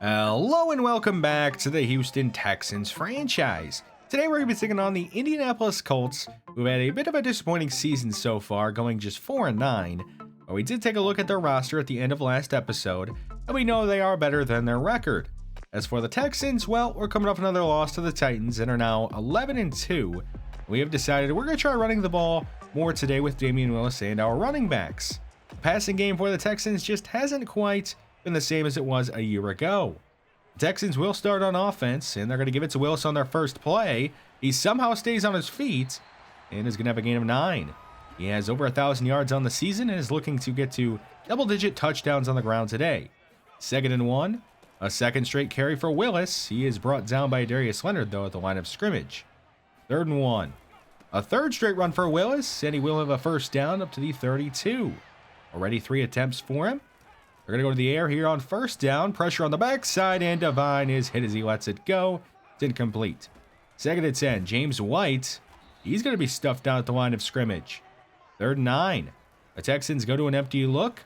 Hello and welcome back to the Houston Texans franchise. Today we're going to be taking on the Indianapolis Colts, who had a bit of a disappointing season so far, going just 4-9. But we did take a look at their roster at the end of last episode, and we know they are better than their record. As for the Texans, well, we're coming off another loss to the Titans and are now 11-2. We have decided we're going to try running the ball more today with Damian Willis and our running backs. The passing game for the Texans just hasn't quite been the same as it was a year ago. The Texans will start on offense, and they're going to give it to Willis on their first play. He somehow stays on his feet and is going to have a gain of 9. He has over 1,000 yards on the season and is looking to get to double-digit touchdowns on the ground today. 2nd and 1, a second straight carry for Willis. He is brought down by Darius Leonard, though, at the line of scrimmage. 3rd and 1, a third straight run for Willis, and he will have a first down up to the 32. Already 3 attempts for him. They're going to go to the air here on first down. Pressure on the backside, and Devine is hit as he lets it go. It's incomplete. 2nd and 10. James White. He's going to be stuffed out at the line of scrimmage. 3rd and 9. The Texans go to an empty look.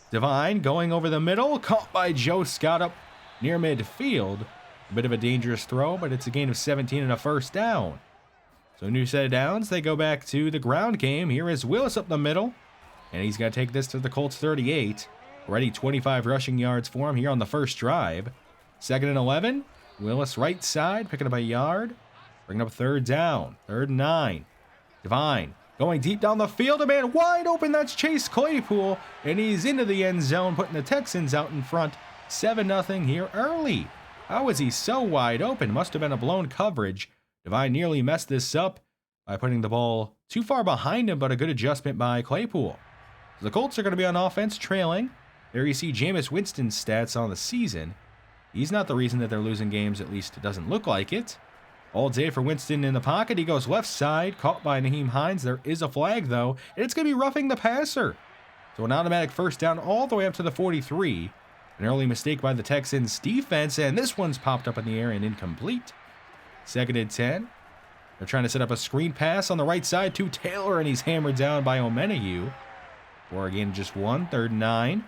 Devine going over the middle. Caught by Joe Scott up near midfield. A bit of a dangerous throw, but it's a gain of 17 and a first down. So new set of downs. They go back to the ground game. Here is Willis up the middle. And he's got to take this to the Colts 38. Already 25 rushing yards for him here on the first drive. 2nd and 11. Willis right side, picking up a yard. Bringing up 3rd down. 3rd and 9. Devine going deep down the field. A man wide open. That's Chase Claypool. And he's into the end zone, putting the Texans out in front. 7-0 here early. How is he so wide open? Must have been a blown coverage. Devine nearly messed this up by putting the ball too far behind him, but a good adjustment by Claypool. The Colts are going to be on offense, trailing. There you see Jameis Winston's stats on the season. He's not the reason that they're losing games, at least it doesn't look like it. All day for Winston in the pocket. He goes left side, caught by Nyheim Hines. There is a flag, though, and it's going to be roughing the passer. So an automatic first down all the way up to the 43. An early mistake by the Texans defense, and this one's popped up in the air and incomplete. 2nd and 10. They're trying to set up a screen pass on the right side to Taylor, and he's hammered down by Omenahue. For again, just 1, 3rd and 9.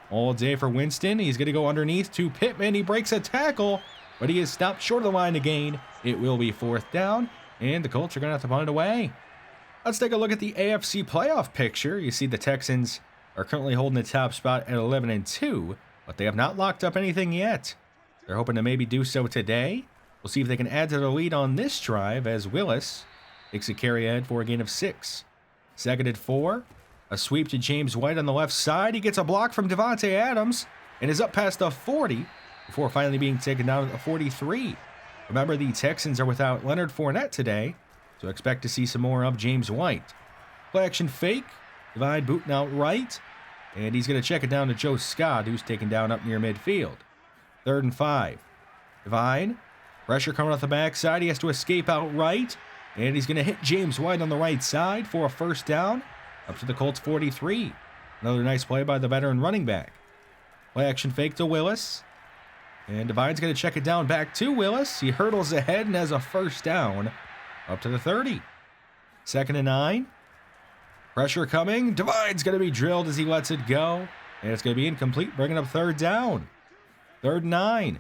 All day for Winston. He's going to go underneath to Pittman. He breaks a tackle, but he is stopped short of the line to gain. It will be 4th down, and the Colts are going to have to punt it away. Let's take a look at the AFC playoff picture. You see the Texans are currently holding the top spot at 11-2, but they have not locked up anything yet. They're hoping to maybe do so today. We'll see if they can add to the lead on this drive as Willis takes a carry ahead for a gain of 6. 2nd and 4. A sweep to James White on the left side. He gets a block from Devontae Adams and is up past the 40 before finally being taken down at the 43. Remember, the Texans are without Leonard Fournette today, so expect to see some more of James White. Play action fake. Devine booting out right, and he's going to check it down to Joe Scott, who's taken down up near midfield. 3rd and 5. Devine, pressure coming off the backside. He has to escape out right, and he's going to hit James White on the right side for a first down. Up to the Colts 43. Another nice play by the veteran running back. Play action fake to Willis. And Devine's going to check it down back to Willis. He hurdles ahead and has a first down up to the 30. 2nd and 9. Pressure coming. Devine's going to be drilled as he lets it go. And it's going to be incomplete, bringing up 3rd down. 3rd and 9.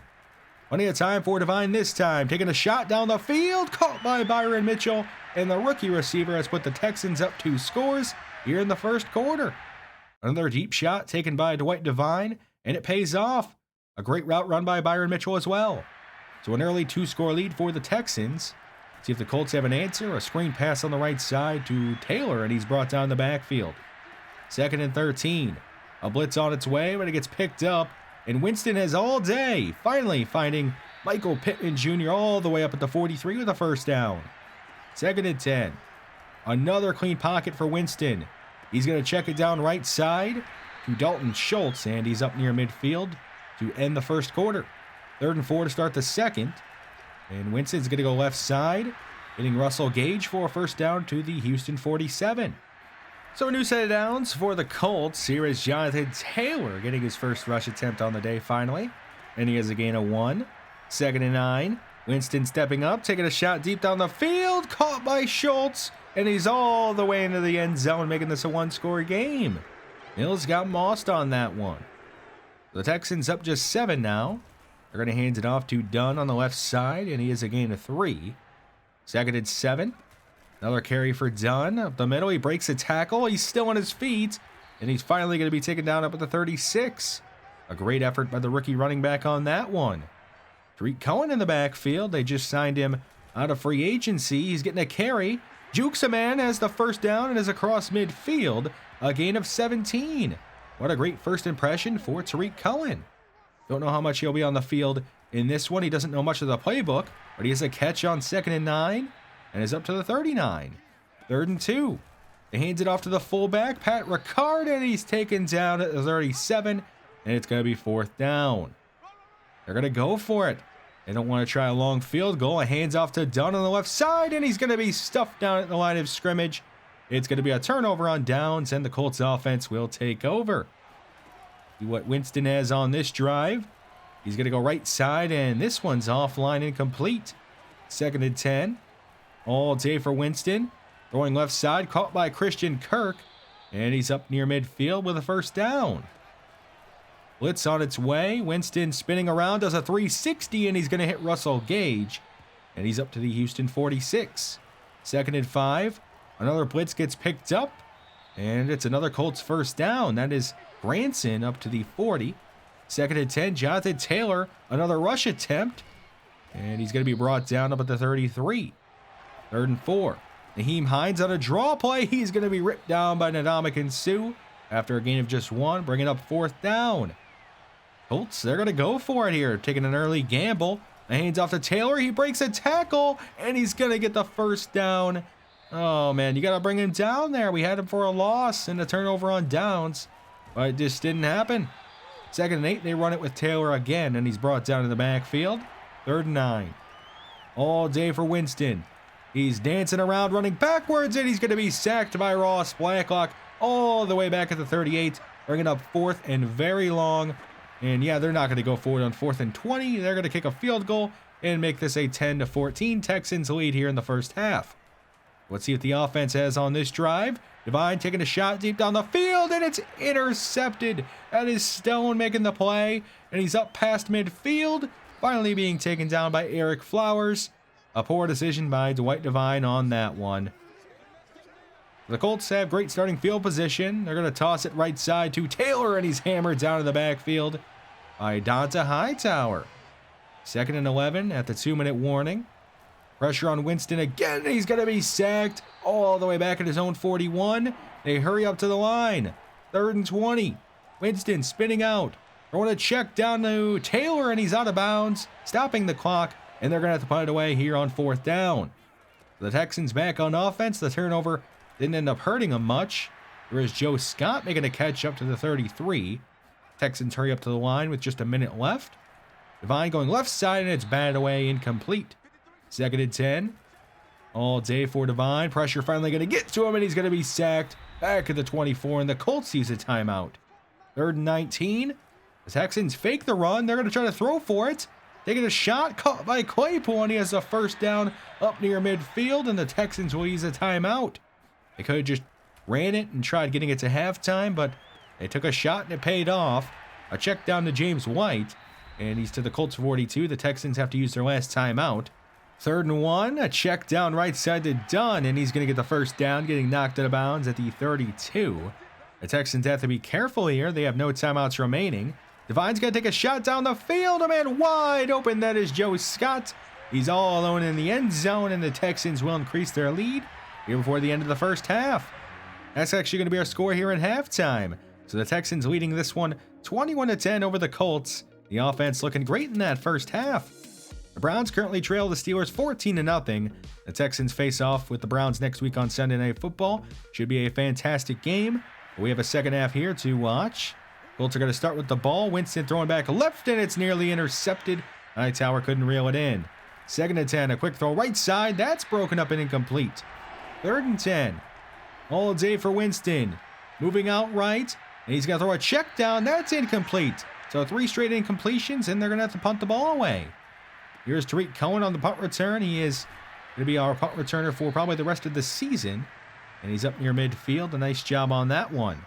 Plenty of time for Devine this time. Taking a shot down the field. Caught by Byron Mitchell. And the rookie receiver has put the Texans up 2 scores here in the first quarter. Another deep shot taken by Dwight Devine, and it pays off. A great route run by Byron Mitchell as well. So an early 2-score lead for the Texans. See if the Colts have an answer. A screen pass on the right side to Taylor, and he's brought down the backfield. 2nd and 13. A blitz on its way, but it gets picked up, and Winston has all day finally finding Michael Pittman Jr. all the way up at the 43 with a first down. 2nd and 10. Another clean pocket for Winston. He's going to check it down right side to Dalton Schultz, and he's up near midfield to end the first quarter. 3rd and 4 to start the second. And Winston's going to go left side, hitting Russell Gage for a first down to the Houston 47. So a new set of downs for the Colts. Here is Jonathan Taylor getting his first rush attempt on the day finally. And he has a gain of 1. 2nd and 9. Winston stepping up, taking a shot deep down the field, caught by Schultz, and he's all the way into the end zone, making this a 1-score game. Mills got mossed on that one. The Texans up just 7 now. They're going to hand it off to Dunn on the left side, and he is a gain of 3. 2nd and 7. Another carry for Dunn. Up the middle, he breaks a tackle. He's still on his feet, and he's finally going to be taken down up at the 36. A great effort by the rookie running back on that one. Tariq Cohen in the backfield. They just signed him out of free agency. He's getting a carry. Jukes a man, has the first down and is across midfield. A gain of 17. What a great first impression for Tariq Cohen. Don't know how much he'll be on the field in this one. He doesn't know much of the playbook, but he has a catch on 2nd and 9 and is up to the 39. 3rd and 2. They hands it off to the fullback, Pat Ricard, and he's taken down at the 37, and it's going to be 4th down. They're going to go for it. They don't want to try a long field goal. A hands off to Dunn on the left side, and he's going to be stuffed down at the line of scrimmage. It's going to be a turnover on downs, and the Colts offense will take over. See what Winston has on this drive. He's going to go right side, and this one's offline incomplete. 2nd and 10. All day for Winston. Throwing left side, caught by Christian Kirk, and he's up near midfield with a first down. Blitz on its way. Winston spinning around, does a 360, and he's going to hit Russell Gage, and he's up to the Houston 46. 2nd and 5. Another blitz gets picked up, and it's another Colts first down. That is Branson up to the 40. 2nd and 10. Jonathan Taylor, another rush attempt, and he's going to be brought down up at the 33. 3rd and 4. Naheem Hines on a draw play. He's going to be ripped down by Ndamukong Suh after a gain of just 1, bringing up 4th down. Colts, they're going to go for it here, taking an early gamble. The hands off to Taylor. He breaks a tackle, and he's going to get the first down. Oh, man, you got to bring him down there. We had him for a loss and a turnover on downs, but it just didn't happen. 2nd and 8, they run it with Taylor again, and he's brought down to the backfield. 3rd and 9. All day for Winston. He's dancing around, running backwards, and he's going to be sacked by Ross Blacklock all the way back at the 38, bringing up 4th and very long. And yeah, they're not going to go forward on 4th and 20. They're going to kick a field goal and make this a 10-14 Texans lead here in the first half. Let's see what the offense has on this drive. Devine taking a shot deep down the field, and it's intercepted. That is Stone making the play, and he's up past midfield, finally being taken down by Eric Flowers. A poor decision by Dwight Devine on that one. The Colts have great starting field position. They're going to toss it right side to Taylor, and he's hammered down in the backfield by Donta Hightower. 2nd and 11 at the 2-minute warning. Pressure on Winston again, and he's going to be sacked all the way back at his own 41. They hurry up to the line. 3rd and 20. Winston spinning out. Throwing a check down to Taylor, and he's out of bounds, stopping the clock, and they're going to have to punt it away here on 4th down. The Texans back on offense. The turnover didn't end up hurting them much. There is Joe Scott making a catch up to the 33. Texans hurry up to the line with just a minute left. Devine going left side, and it's batted away, incomplete. 2nd and 10. All day for Devine. Pressure finally going to get to him, and he's going to be sacked back at the 24, and the Colts use a timeout. 3rd and 19. The Texans fake the run. They're going to try to throw for it. Taking a shot, caught by Claypool, and he has a first down up near midfield, and the Texans will use a timeout. They could have just ran it and tried getting it to halftime, but they took a shot and it paid off. A check down to James White, and he's to the Colts 42. The Texans have to use their last timeout. 3rd and 1, a check down right side to Dunn, and he's going to get the first down, getting knocked out of bounds at the 32. The Texans have to be careful here. They have no timeouts remaining. Devine's going to take a shot down the field. A man wide open. That is Joe Scott. He's all alone in the end zone, and the Texans will increase their lead here before the end of the first half. That's actually going to be our score here in halftime. So the Texans leading this one 21-10 over the Colts. The offense looking great in that first half. The Browns currently trail the Steelers 14-0. The Texans face off with the Browns next week on Sunday Night Football. Should be a fantastic game. We have a second half here to watch. Colts are going to start with the ball. Winston throwing back left, and it's nearly intercepted. Hightower couldn't reel it in. 2nd and 10, a quick throw right side. That's broken up and incomplete. 3rd and 10. All day for Winston. Moving out right, and he's going to throw a check down. That's incomplete. So 3 straight incompletions, and they're going to have to punt the ball away. Here's Tariq Cohen on the punt return. He is going to be our punt returner for probably the rest of the season. And he's up near midfield. A nice job on that one.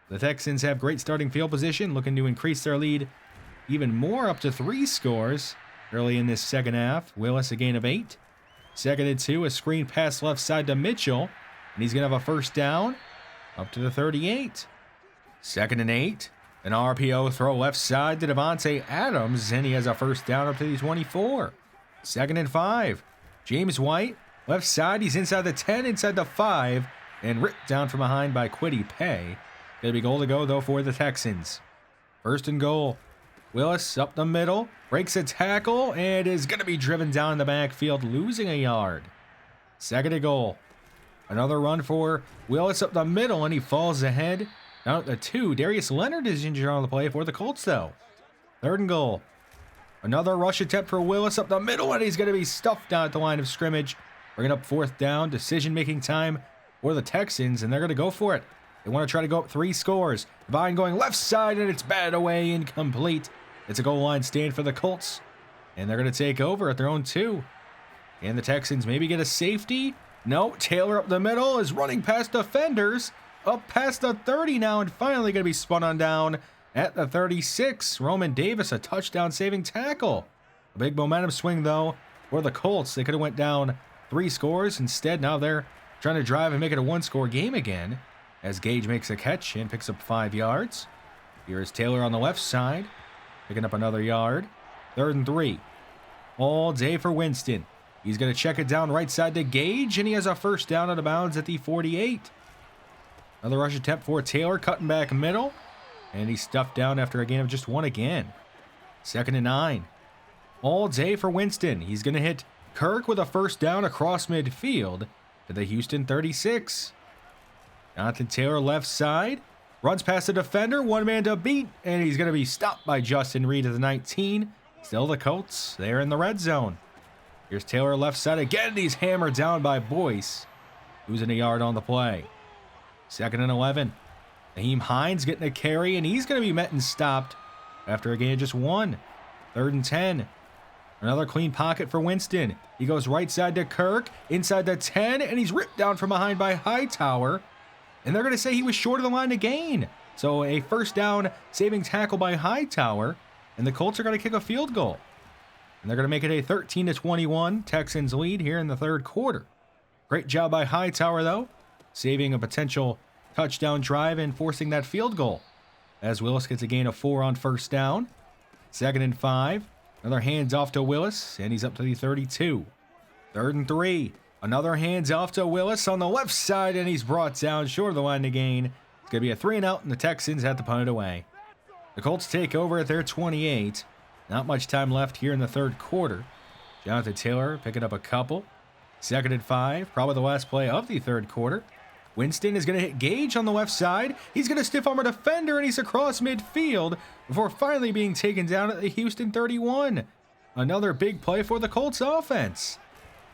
The Texans have great starting field position, looking to increase their lead even more, up to 3 scores early in this second half. Willis a gain of 8. 2nd and 2, a screen pass left side to Mitchell, and he's going to have a first down up to the 38. 2nd and 8, an RPO throw left side to Devontae Adams, and he has a first down up to the 24. 2nd and 5, James White, left side, he's inside the 10, inside the 5, and ripped down from behind by Kwity Paye. Gonna be goal to go, though, for the Texans. 1st and goal. Willis up the middle, breaks a tackle, and is going to be driven down in the backfield, losing a yard. 2nd and goal. Another run for Willis up the middle, and he falls ahead. Down at the 2. Darius Leonard is injured on the play for the Colts, though. 3rd and goal. Another rush attempt for Willis up the middle, and he's going to be stuffed down at the line of scrimmage. Bringing up 4th down, decision-making time for the Texans, and they're going to go for it. They want to try to go up 3 scores. Devine going left side, and it's batted away, incomplete. It's a goal line stand for the Colts, and they're going to take over at their own 2. And the Texans maybe get a safety. No, Taylor up the middle is running past defenders, up past the 30 now, and finally going to be spun on down at the 36. Roman Davis, a touchdown-saving tackle. A big momentum swing, though, for the Colts. They could have went down 3 scores. Instead, now they're trying to drive and make it a 1-score game again, as Gage makes a catch and picks up 5 yards. Here is Taylor on the left side, picking up another yard. 3rd and 3. All day for Winston. He's going to check it down right side to Gage, and he has a first down out of bounds at the 48. Another rush attempt for Taylor, cutting back middle, and he's stuffed down after a gain of just 1 again. 2nd and 9. All day for Winston. He's going to hit Kirk with a first down across midfield to the Houston 36. Jonathan Taylor left side. Runs past the defender, 1 man to beat, and he's going to be stopped by Justin Reed at the 19. Still the Colts, they're in the red zone. Here's Taylor left side again, and he's hammered down by Boyce, losing a yard on the play. 2nd and 11. Naheem Hines getting a carry, and he's going to be met and stopped after a gain of just 1. 3rd and 10. Another clean pocket for Winston. He goes right side to Kirk, inside the 10, and he's ripped down from behind by Hightower. And they're going to say he was short of the line to gain. So a first down saving tackle by Hightower. And the Colts are going to kick a field goal. And they're going to make it a 13-21 Texans lead here in the 3rd quarter. Great job by Hightower, though, saving a potential touchdown drive and forcing that field goal. As Willis gets a gain of 4 on first down. 2nd and 5. Another hands off to Willis, and he's up to the 32. 3rd and 3. Another hands off to Willis on the left side, and he's brought down short of the line to gain. It's going to be a 3-and-out, and the Texans have to punt it away. The Colts take over at their 28. Not much time left here in the 3rd quarter. Jonathan Taylor picking up a couple. 2nd and 5, probably the last play of the 3rd quarter. Winston is going to hit Gage on the left side. He's going to stiff arm a defender, and he's across midfield before finally being taken down at the Houston 31. Another big play for the Colts offense.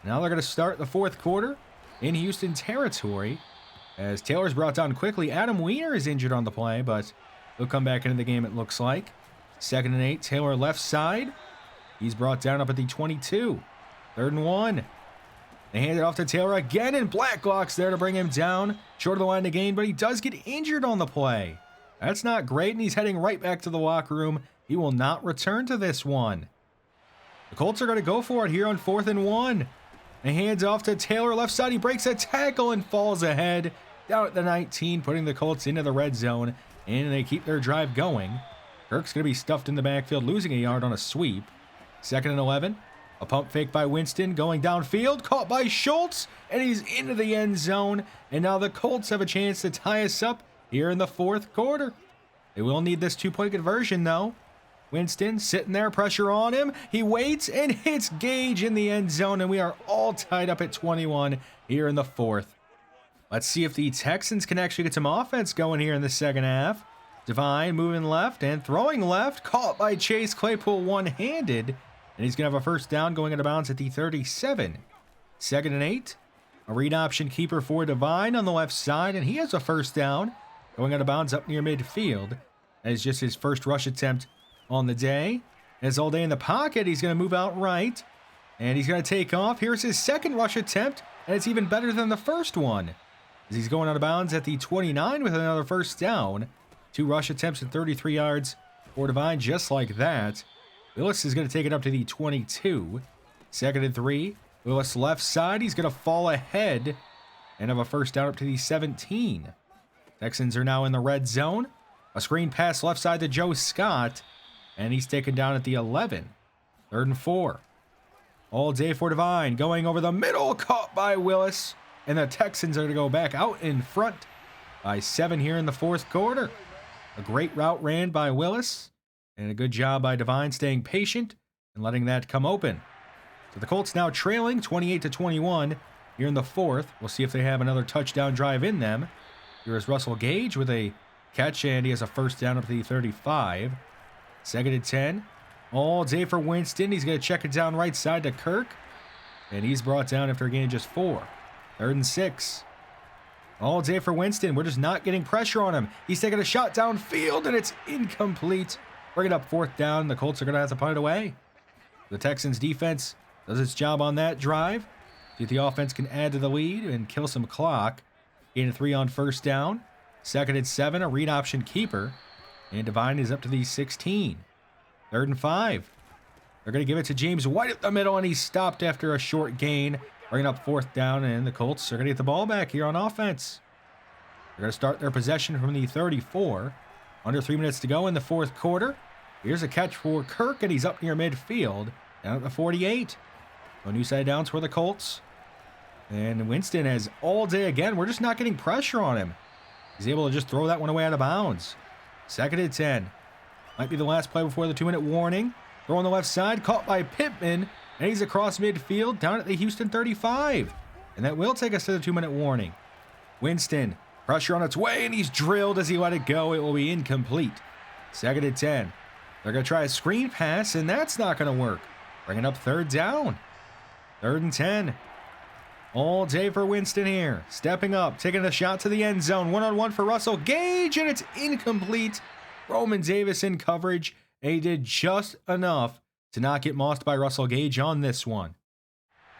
Now they're going to start the 4th quarter in Houston territory. As Taylor's brought down quickly, Adam Weiner is injured on the play, but he'll come back into the game, it looks like. 2nd and 8, Taylor left side. He's brought down up at the 22. 3rd and 1. They hand it off to Taylor again, and Blacklock's there to bring him down. Short of the line to gain, but he does get injured on the play. That's not great, and he's heading right back to the locker room. He will not return to this one. The Colts are going to go for it here on 4th and 1. And hands off to Taylor left side. He breaks a tackle and falls ahead down at the 19, putting the Colts into the red zone, and they keep their drive going. Kirk's going to be stuffed in the backfield, losing a yard on a sweep. 2nd and 11. A pump fake by Winston going downfield, caught by Schultz, and he's into the end zone. And now the Colts have a chance to tie us up here in the 4th quarter. They will need this 2-point conversion, though. Winston sitting there, pressure on him. He waits and hits Gage in the end zone, and we are all tied up at 21 here in the 4th. Let's see if the Texans can actually get some offense going here in the 2nd half. Devine moving left and throwing left, caught by Chase Claypool one-handed, and he's going to have a first down going out of bounds at the 37. 2nd and 8. A read option keeper for Devine on the left side, and he has a first down going out of bounds up near midfield. That is just his first rush attempt on the day. As all day in the pocket, he's going to move out right, and he's going to take off. Here's his 2nd rush attempt, and it's even better than the first one, as he's going out of bounds at the 29 with another first down. 2 rush attempts and 33 yards for Divine just like that. Willis is going to take it up to the 22. 2nd and 3. Willis left side. He's going to fall ahead and have a first down up to the 17. Texans are now in the red zone. A screen pass left side to Joe Scott, and he's taken down at the 11. 3rd and 4. All day for Divine, going over the middle, caught by Willis, and the Texans are going to go back out in front by 7 here in the 4th quarter. A great route ran by Willis, and a good job by Divine staying patient and letting that come open. So the Colts now trailing 28-21 here in the 4th. We'll see if they have another touchdown drive in them. Here is Russell Gage with a catch, and he has a first down up to the 35. 2nd and 10. All day for Winston. He's going to check it down right side to Kirk, and he's brought down after a gain of just 4. 3rd and 6. All day for Winston. We're just not getting pressure on him. He's taking a shot downfield, and it's incomplete. Bring it up 4th down. The Colts are going to have to punt it away. The Texans defense does its job on that drive. See if the offense can add to the lead and kill some clock. Gain of 3 on 1st down. 2nd and 7, a read option keeper. And Divine is up to the 16. 3rd and 5. They're going to give it to James White up the middle, and he's stopped after a short gain. Bringing up 4th down, and the Colts are going to get the ball back here on offense. They're going to start their possession from the 34. Under 3 minutes to go in the 4th quarter. Here's a catch for Kirk, and he's up near midfield. Down at the 48. No new side downs for the Colts. And Winston has all day again. We're just not getting pressure on him. He's able to just throw that one away out of bounds. 2nd and 10. Might be the last play before the 2-minute warning. Throw on the left side, caught by Pittman. And he's across midfield, down at the Houston 35. And that will take us to the 2-minute warning. Winston, pressure on its way, and he's drilled as he let it go. It will be incomplete. 2nd and 10. They're going to try a screen pass, and that's not going to work. Bringing up 3rd down. 3rd and 10. All day for Winston here. Stepping up, taking a shot to the end zone. One-on-one for Russell Gage, and it's incomplete. Roman Davis in coverage, and he did just enough to not get mossed by Russell Gage on this one.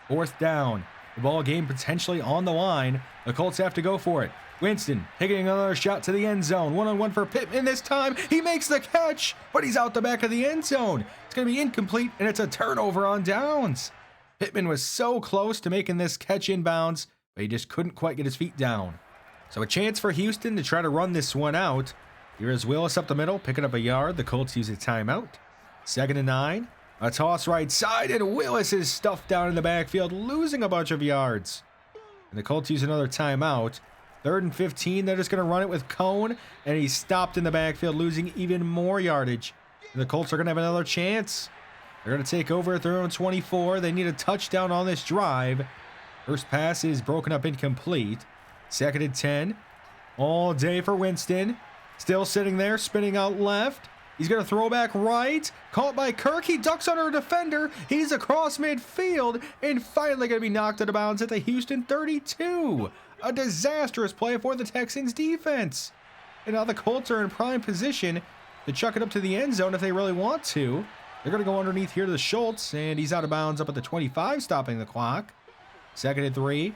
4th down. The ball game potentially on the line. The Colts have to go for it. Winston taking another shot to the end zone. One-on-one for Pittman this time. He makes the catch, but he's out the back of the end zone. It's going to be incomplete, and it's a turnover on downs. Pittman was so close to making this catch inbounds, but he just couldn't quite get his feet down. So a chance for Houston to try to run this one out. Here is Willis up the middle, picking up a yard. The Colts use a timeout. 2nd and 9. A toss right side, and Willis is stuffed down in the backfield, losing a bunch of yards. And the Colts use another timeout. 3rd and 15. They're just going to run it with Cone, and he's stopped in the backfield, losing even more yardage. And the Colts are going to have another chance. They're going to take over at their own 24. They need a touchdown on this drive. First pass is broken up incomplete. 2nd and 10. All day for Winston. Still sitting there, spinning out left. He's going to throw back right. Caught by Kirk. He ducks under a defender. He's across midfield and finally going to be knocked out of bounds at the Houston 32. A disastrous play for the Texans defense. And now the Colts are in prime position to chuck it up to the end zone if they really want to. They're going to go underneath here to the Schultz, and he's out of bounds up at the 25, stopping the clock. 2nd and 3.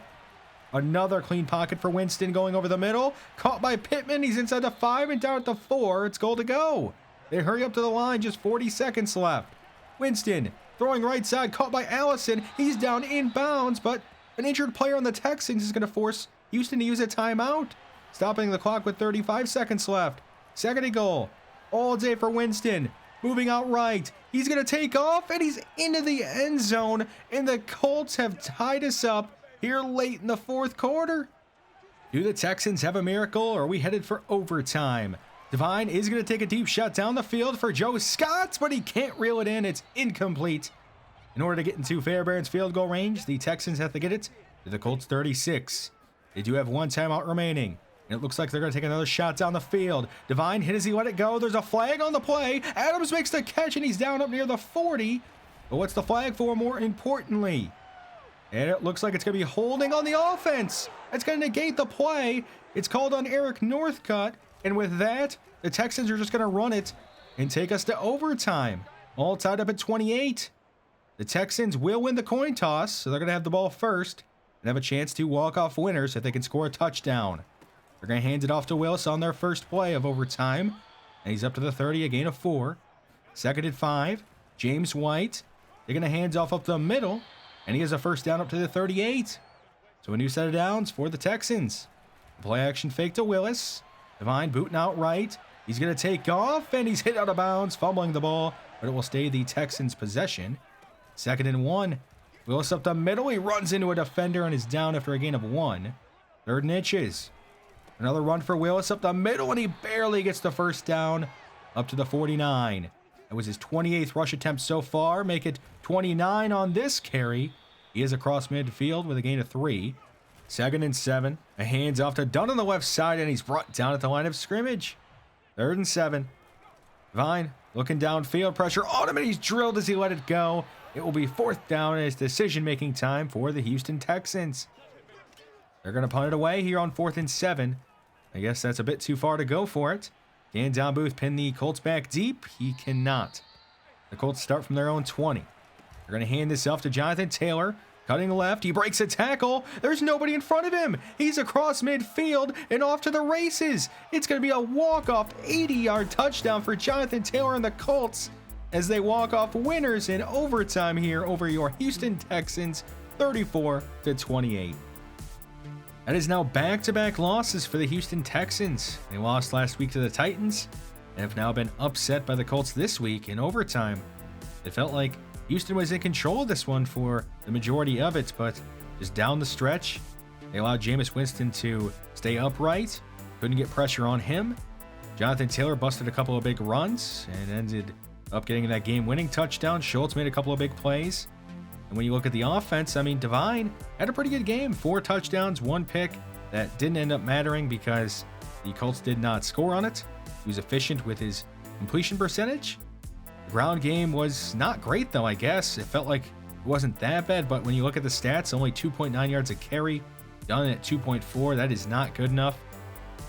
Another clean pocket for Winston going over the middle. Caught by Pittman. He's inside the 5 and down at the 4. It's goal to go. They hurry up to the line. Just 40 seconds left. Winston throwing right side. Caught by Allison. He's down in bounds, but an injured player on the Texans is going to force Houston to use a timeout. Stopping the clock with 35 seconds left. 2nd and goal. All day for Winston. Moving out right. He's going to take off, and he's into the end zone. And the Colts have tied us up here late in the 4th quarter. Do the Texans have a miracle, or are we headed for overtime? Divine is going to take a deep shot down the field for Joe Scott, but he can't reel it in. It's incomplete. In order to get into Fairbairn's field goal range, the Texans have to get it to the Colts 36. They do have one timeout remaining. And it looks like they're going to take another shot down the field. Divine hit as he let it go. There's a flag on the play. Adams makes the catch, and he's down up near the 40. But what's the flag for more importantly? And it looks like it's going to be holding on the offense. It's going to negate the play. It's called on Eric Northcutt. And with that, the Texans are just going to run it and take us to overtime. All tied up at 28. The Texans will win the coin toss, so they're going to have the ball first and have a chance to walk off winners if they can score a touchdown. They're going to hand it off to Willis on their first play of overtime. And he's up to the 30, a gain of 4. Second and 5. James White taking a handoff up the middle. And he has a first down up to the 38. So a new set of downs for the Texans. Play action fake to Willis. Devine booting out right. He's going to take off, and he's hit out of bounds, fumbling the ball, but it will stay the Texans' possession. Second and 1. Willis up the middle. He runs into a defender and is down after a gain of 1. Third and inches. Another run for Willis up the middle, and he barely gets the first down up to the 49. That was his 28th rush attempt so far. Make it 29 on this carry. He is across midfield with a gain of 3. Second and 7. A handoff to Dunn on the left side, and he's brought down at the line of scrimmage. Third and 7. Vine looking downfield. Pressure on him, and he's drilled as he let it go. It will be fourth down, and it's decision-making time for the Houston Texans. They're going to punt it away here on 4th and 7. I guess that's a bit too far to go for it. Can Don Booth pin the Colts back deep? He cannot. The Colts start from their own 20. They're going to hand this off to Jonathan Taylor. Cutting left, he breaks a tackle. There's nobody in front of him. He's across midfield and off to the races. It's going to be a walk-off 80-yard touchdown for Jonathan Taylor and the Colts as they walk off winners in overtime here over your Houston Texans, 34-28. That is now back-to-back losses for the Houston Texans. They lost last week to the Titans and have now been upset by the Colts this week in overtime. It felt like Houston was in control of this one for the majority of it, but just down the stretch, they allowed Jameis Winston to stay upright, couldn't get pressure on him. Jonathan Taylor busted a couple of big runs and ended up getting that game-winning touchdown. Schultz made a couple of big plays. And when you look at the offense, I mean, Devine had a pretty good game. 4 touchdowns, 1 pick that didn't end up mattering because the Colts did not score on it. He was efficient with his completion percentage. The ground game was not great, though, I guess. It felt like it wasn't that bad, but when you look at the stats, only 2.9 yards a carry, done at 2.4. That is not good enough.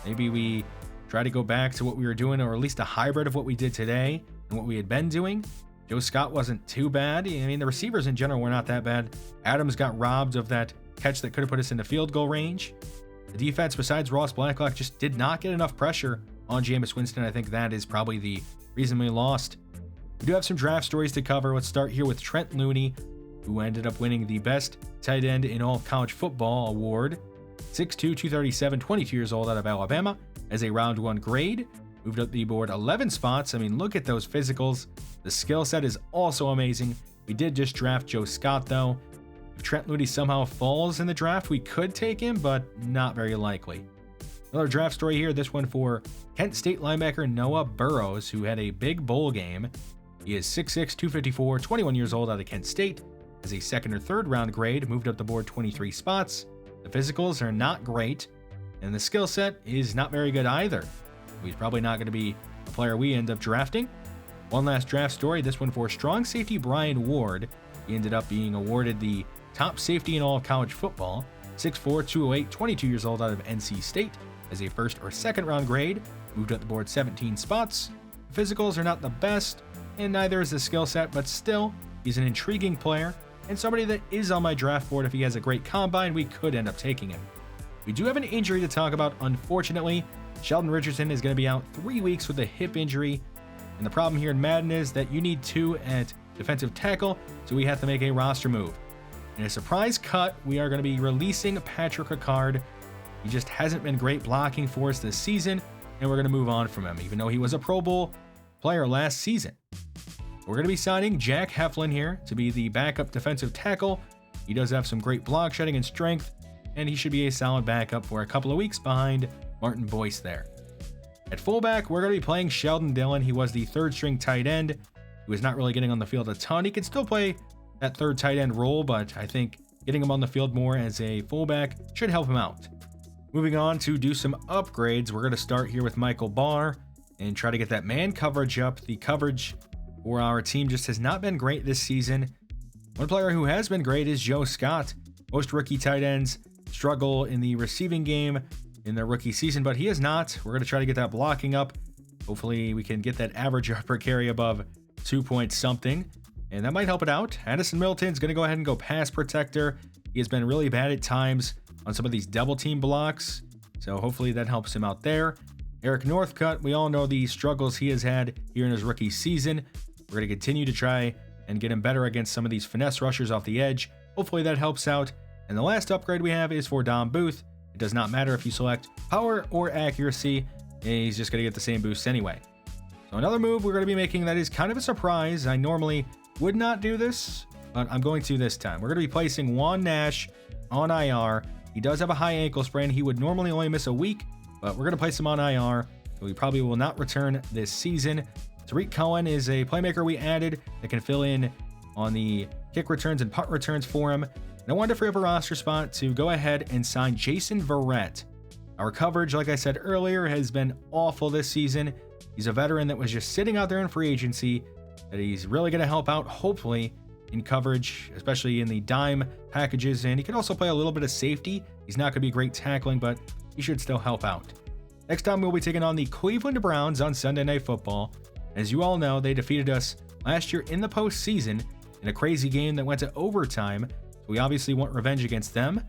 Maybe we try to go back to what we were doing, or at least a hybrid of what we did today and what we had been doing. Joe Scott wasn't too bad. I mean, the receivers in general were not that bad. Adams got robbed of that catch that could have put us into field goal range. The defense, besides Ross Blacklock, just did not get enough pressure on Jameis Winston. I think that is probably the reason we lost. We do have some draft stories to cover. Let's start here with Trent Looney, who ended up winning the best tight end in all of college football award. 6'2", 237, 22 years old, out of Alabama, as a round 1 grade. Moved up the board 11 spots. I mean, look at those physicals. The skill set is also amazing. We did just draft Joe Scott, though. If Trent Looney somehow falls in the draft, we could take him, but not very likely. Another draft story here, this one for Kent State linebacker Noah Burrows, who had a big bowl game. He is 6'6", 254, 21 years old, out of Kent State. As a 2nd or 3rd round grade, moved up the board 23 spots. The physicals are not great, and the skill set is not very good either. He's probably not going to be a player we end up drafting. One last draft story, this one for strong safety Brian Ward. He ended up being awarded the top safety in all of college football. 6'4", 208, 22 years old, out of NC State. As a 1st or 2nd round grade, moved up the board 17 spots. The physicals are not the best, and neither is the skill set, but still, he's an intriguing player, and somebody that is on my draft board. If he has a great combine, we could end up taking him. We do have an injury to talk about, unfortunately. Sheldon Richardson is going to be out 3 weeks with a hip injury. And the problem here in Madden is that you need 2 at defensive tackle, so we have to make a roster move. In a surprise cut, we are going to be releasing Patrick Ricard. He just hasn't been great blocking for us this season, and we're going to move on from him, even though he was a Pro Bowl player last season. We're going to be signing Jack Heflin here to be the backup defensive tackle. He does have some great block shedding and strength, and he should be a solid backup for a couple of weeks behind Martin Boyce there. At fullback, we're going to be playing Sheldon Dillon. He was the 3rd string tight end. He was not really getting on the field a ton. He could still play that 3rd tight end role, but I think getting him on the field more as a fullback should help him out. Moving on to do some upgrades, we're going to start here with Michael Barr and try to get that man coverage up. The coverage for our team just has not been great this season. One player who has been great is Joe Scott. Most rookie tight ends struggle in the receiving game in their rookie season, but he is not. We're going to try to get that blocking up. Hopefully we can get that average yard per carry above 2 point something, and that might help it out. Addison Middleton's going to go ahead and go pass protector. He has been really bad at times on some of these double team blocks, so hopefully that helps him out there. Eric Northcutt, we all know the struggles he has had here in his rookie season. We're going to continue to try and get him better against some of these finesse rushers off the edge. Hopefully that helps out. And the last upgrade we have is for Dom Booth. It does not matter if you select power or accuracy. He's just going to get the same boost anyway. So another move we're going to be making that is kind of a surprise. I normally would not do this, but I'm going to this time. We're going to be placing Juan Nash on IR. He does have a high ankle sprain. He would normally only miss a week, but we're going to place him on IR. So he probably will not return this season. Tariq Cohen is a playmaker we added that can fill in on the kick returns and punt returns for him. And I wanted to free up a roster spot to go ahead and sign Jason Verrett. Our coverage, like I said earlier, has been awful this season. He's a veteran that was just sitting out there in free agency, that he's really going to help out, hopefully, in coverage, especially in the dime packages. And he can also play a little bit of safety. He's not going to be great tackling, but he should still help out. Next time, we'll be taking on the Cleveland Browns on Sunday Night Football. As you all know, they defeated us last year in the postseason in a crazy game that went to overtime. So we obviously want revenge against them.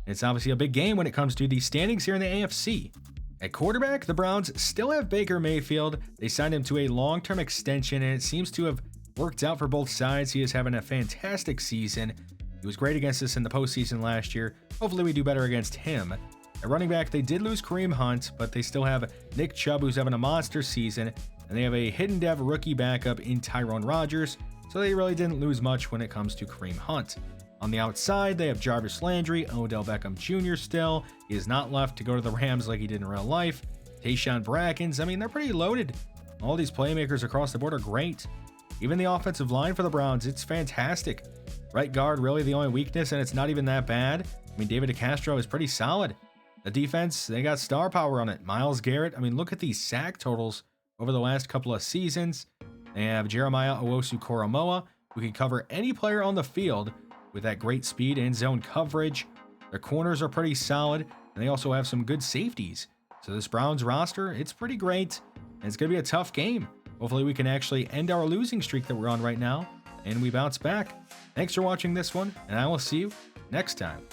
It's obviously a big game when it comes to the standings here in the AFC. At quarterback, the Browns still have Baker Mayfield. They signed him to a long-term extension, and it seems to have worked out for both sides. He is having a fantastic season. He was great against us in the postseason last year. Hopefully we do better against him. At running back, they did lose Kareem Hunt, but they still have Nick Chubb, who's having a monster season, and they have a hidden dev rookie backup in Tyrone Rogers, so they really didn't lose much when it comes to Kareem Hunt. On the outside, they have Jarvis Landry, Odell Beckham Jr. still. He is not left to go to the Rams like he did in real life. Tayshaun Brackens, I mean, they're pretty loaded. All these playmakers across the board are great. Even the offensive line for the Browns, it's fantastic. Right guard, really the only weakness, and it's not even that bad. I mean, David DeCastro is pretty solid. The defense, they got star power on it. Myles Garrett, I mean, look at these sack totals over the last couple of seasons. They have Jeremiah Owusu-Koramoah, who can cover any player on the field with that great speed and zone coverage. Their corners are pretty solid, and they also have some good safeties. So this Browns roster, it's pretty great, and it's going to be a tough game. Hopefully we can actually end our losing streak that we're on right now, and we bounce back. Thanks for watching this one, and I will see you next time.